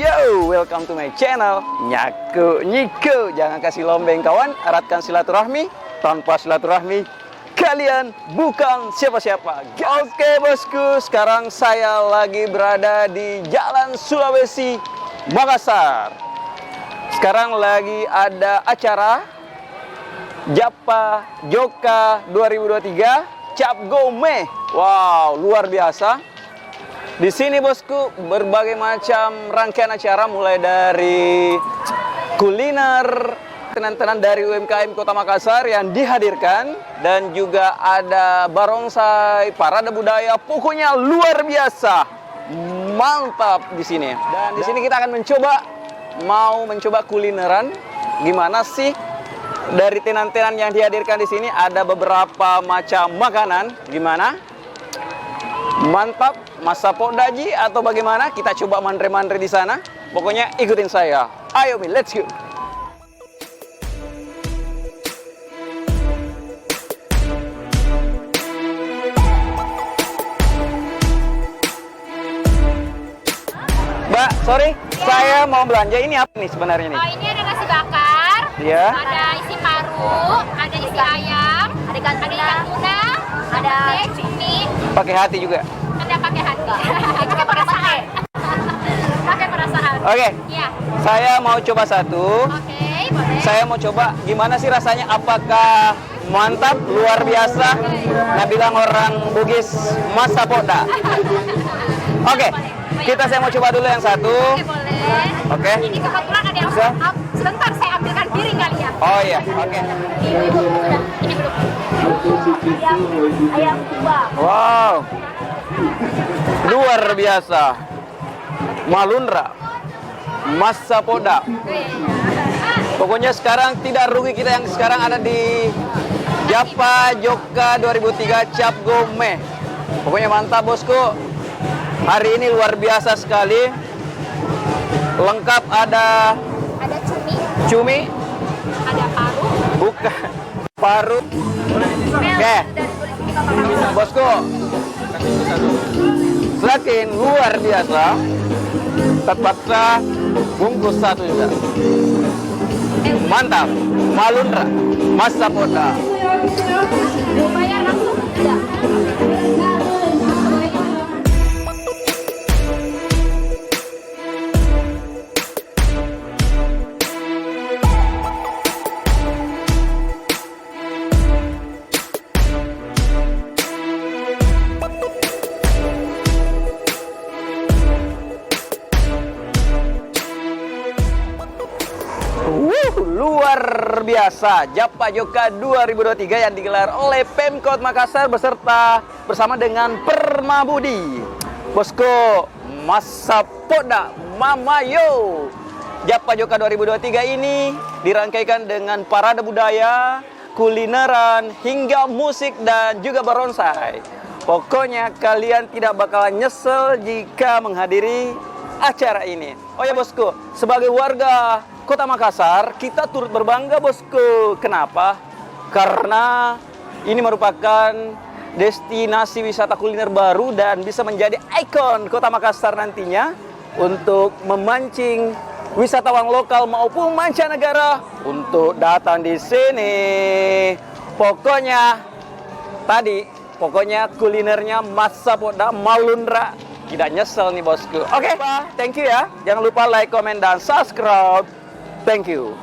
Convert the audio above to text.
Yo, welcome to my channel Nyaku Nyiku. Jangan kasih lombeng kawan, eratkan silaturahmi. Tanpa silaturahmi, kalian bukan siapa-siapa. Oke bosku, sekarang saya lagi berada di Jalan Sulawesi, Makassar. Sekarang lagi ada acara Japa Joka 2023 Cap Gome. Wow, luar biasa. Di sini bosku berbagai macam rangkaian acara mulai dari kuliner, tenan-tenan dari UMKM Kota Makassar yang dihadirkan dan juga ada barongsai, parade budaya, pokoknya luar biasa. Mantap di sini. Dan di sini kita akan mau mencoba kulineran. Gimana sih dari tenan-tenan yang dihadirkan di sini? Ada beberapa macam makanan. Gimana? Mantap, masapo daji atau bagaimana? Kita coba mantre-mantre di sana. Pokoknya ikutin saya. Ayo, let's go. Mbak, sorry, saya mau belanja. Ini apa nih sebenarnya nih? Oh, ini ada nasi bakar, Iya. ada isi paru, ada isi ayam, ada ikan tuna, ada cumi, Pakai hati juga. ada pakai hati, pakai perasaan. Pakai perasaan. Oke. Iya. Saya mau coba satu. Oke, boleh. Saya mau coba gimana sih rasanya, apakah mantap, luar biasa. Nah bilang orang Bugis masapoda. Oke, saya mau coba dulu yang satu. Oke, boleh. Oke. Ini kebetulan ada yang Bisa? sebentar saya ambilkan piring kali ya. Oh iya, oke. Ini belum. Ayam dua. Wow, luar biasa. Malunra, masapoda. Pokoknya sekarang tidak rugi kita yang sekarang ada di Japa Joka 2003 Cap Gome. Pokoknya mantap bosku. Hari ini luar biasa sekali. Lengkap ada Ada cumi, ada paru. bukan paru. Oke, bosku. Selain luar biasa, terpaksa bungkus satu juga. Mantap, malunra, masapoda. Bayar langsung tidak. Luar biasa, Japa Joka 2023 yang digelar oleh Pemkot Makassar bersama dengan Permabudi. Bosku, masapoda mamayo. Japa Joka 2023 ini dirangkaikan dengan parade budaya, kulineran, hingga musik dan juga barongsai. Pokoknya kalian tidak bakalan nyesel jika menghadiri acara ini. Oh ya bosku, sebagai warga Kota Makassar, kita turut berbangga bosku. Kenapa? Karena ini merupakan destinasi wisata kuliner baru dan bisa menjadi ikon Kota Makassar nantinya untuk memancing wisatawan lokal maupun mancanegara untuk datang di sini. Pokoknya kulinernya masapoda malunra. Tidak nyesel nih bosku. Oke, thank you ya. Jangan lupa like, comment, dan subscribe. Thank you.